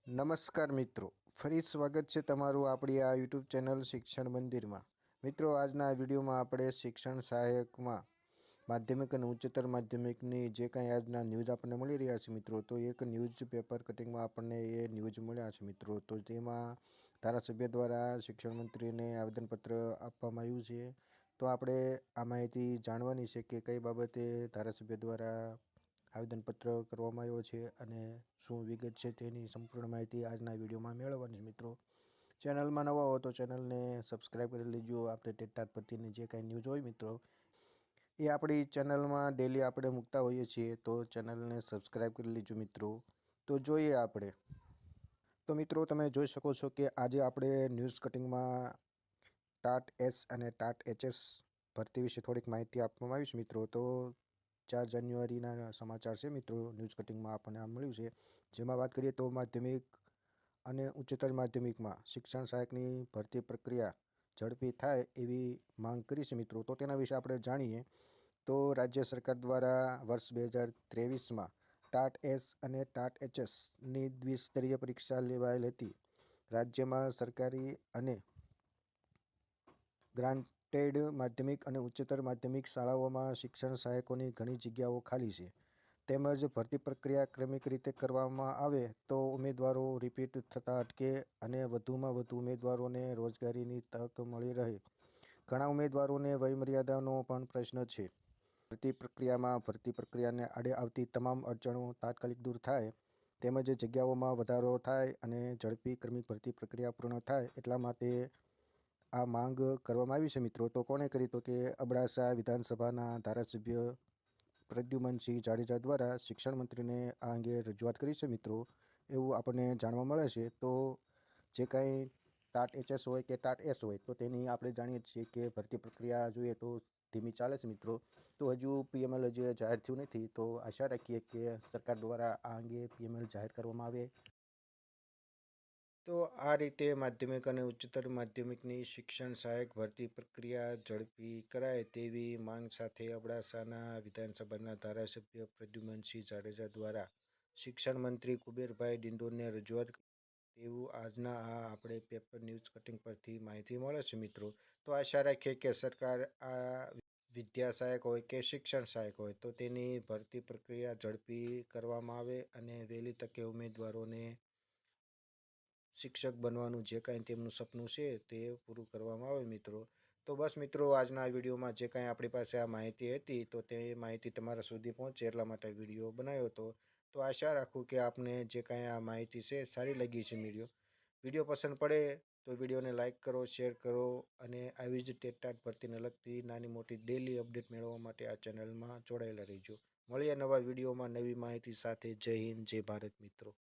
નમસ્કાર મિત્રો, ફરી સ્વાગત છે તમારું આપણી આ યુટ્યુબ ચેનલ શિક્ષણ મંદિરમાં. મિત્રો, આજના આ વિડીયોમાં આપણે શિક્ષણ સહાયકમાં માધ્યમિક અને ઉચ્ચતર માધ્યમિકની જે કાંઈ આજના ન્યૂઝ આપણને મળી રહ્યા છે મિત્રો, તો એક ન્યૂઝ પેપર કટિંગમાં આપણને એ ન્યૂઝ મળ્યા છે મિત્રો. તો તેમાં ધારાસભ્ય દ્વારા શિક્ષણ મંત્રીને આવેદનપત્ર આપવામાં આવ્યું છે. તો આપણે આ માહિતી જાણવાની છે કે કઈ બાબતે ધારાસભ્ય દ્વારા આવેદનપત્ર કરવામાં આવ્યો છે અને શું વિગત છે તેની સંપૂર્ણ માહિતી આજના વિડીયોમાં મેળવવાની છે મિત્રો. ચેનલમાં નવા હો તો ચેનલને સબસ્ક્રાઈબ કરી લેજો. આપણે ટેટાટ પરથી જે કાંઈ ન્યૂઝ હોય મિત્રો એ આપણી ચેનલમાં ડેલી આપણે મૂકતા હોઈએ છીએ, તો ચેનલને સબસ્ક્રાઈબ કરી લેજો મિત્રો. તો જોઈએ આપણે. તો મિત્રો, તમે જોઈ શકો છો કે આજે આપણે ન્યૂઝ કટિંગમાં ટાટ એસ અને ટાટ એચએસ ભરતી વિશે થોડીક માહિતી આપવામાં આવી છે મિત્રો. તો 4 જાન્યુઆરીના સમાચાર છે મિત્રો. ન્યૂઝ કટિંગમાં આપણને આ મળ્યું છે. જેમાં વાત કરીએ તો માધ્યમિક અને ઉચ્ચતર માધ્યમિકમાં શિક્ષણ સહાયકની ભરતી પ્રક્રિયા ઝડપી થાય એવી માંગ કરી છે મિત્રો. તો તેના વિશે આપણે જાણીએ તો રાજ્ય સરકાર દ્વારા વર્ષ 2023માં ટાટ એસ અને ટાટ એચએસની દ્વિસ્તરીય પરીક્ષા લેવાયેલ હતી. રાજ્યમાં સરકારી અને ગ્રાન્ટેડ માધ્યમિક અને ઉચ્ચતર માધ્યમિક શાળાઓમાં શિક્ષણ સહાયકોની ઘણી જગ્યાઓ ખાલી છે. તેમજ ભરતી પ્રક્રિયા ક્રમિક રીતે કરવામાં આવે તો ઉમેદવારો રિપીટ થતા અટકે અને વધુમાં વધુ ઉમેદવારોને રોજગારીની તક મળી રહે. ઘણા ઉમેદવારોને વયમર્યાદાનો પણ પ્રશ્ન છે. ભરતી પ્રક્રિયાને આડે આવતી તમામ અડચણો તાત્કાલિક દૂર થાય તેમજ જગ્યાઓમાં વધારો થાય અને ઝડપી ક્રમિક ભરતી પ્રક્રિયા પૂર્ણ થાય એટલા માટે આ માંગ કરવામાં આવી છે મિત્રો. તો કોણે કરી? તો કે અબડાસા વિધાનસભાના ધારાસભ્ય પ્રદ્યુમનસિંહ જાડેજા દ્વારા શિક્ષણ મંત્રીને આ અંગે રજૂઆત કરી છે મિત્રો, એવું આપણને જાણવા મળે છે. તો જે કાંઈ ટાટ એચએસ હોય કે ટાટ એસ હોય તો તેની આપણે જાણીએ છીએ કે ભરતી પ્રક્રિયા જોઈએ તો ધીમી ચાલે છે મિત્રો. તો હજુ પીએમએલ હજુ જાહેર થયું નથી. તો આશા રાખીએ કે સરકાર દ્વારા આ અંગે પીએમએલ જાહેર કરવામાં આવે. તો આ રીતે માધ્યમિક અને ઉચ્ચતર માધ્યમિકની શિક્ષણ સહાયક ભરતી પ્રક્રિયા ઝડપી કરાય તેવી માંગ સાથે અબડાસાના વિધાનસભાના ધારાસભ્ય પ્રદ્યુમનસિંહ જાડેજા દ્વારા શિક્ષણ મંત્રી કુબેરભાઈ ડિંડોરને રજૂઆત તેવું આજના આ આપણે પેપર ન્યૂઝ કટિંગ પરથી માહિતી મળે છે મિત્રો. તો આશા રાખીએ કે સરકાર આ વિદ્યા સહાયક હોય કે શિક્ષણ સહાયક હોય તો તેની ભરતી પ્રક્રિયા ઝડપી કરવામાં આવે અને વહેલી તકે ઉમેદવારોને શિક્ષક બનવાનું જે કાંઈ તેમનું સપનું છે તે પૂરું કરવામાં આવે મિત્રો. તો બસ મિત્રો, આજના વિડીયોમાં જે કાંઈ આપણી પાસે આ માહિતી હતી તો તે માહિતી તમારા સુધી પહોંચે એટલા માટે વિડીયો બનાવ્યો હતો. તો આશા રાખું કે આપને જે કાંઈ આ માહિતી છે સારી લાગી છે. વિડીયો પસંદ પડે તો વિડીયોને લાઇક કરો, શેર કરો અને આવી જ ટેટાટ ભરતીને લગતી નાની મોટી ડેલી અપડેટ મેળવવા માટે આ ચેનલમાં જોડાયેલા રહેજો. મળીએ નવા વિડીયોમાં નવી માહિતી સાથે. જય હિન્દ, જય ભારત મિત્રો.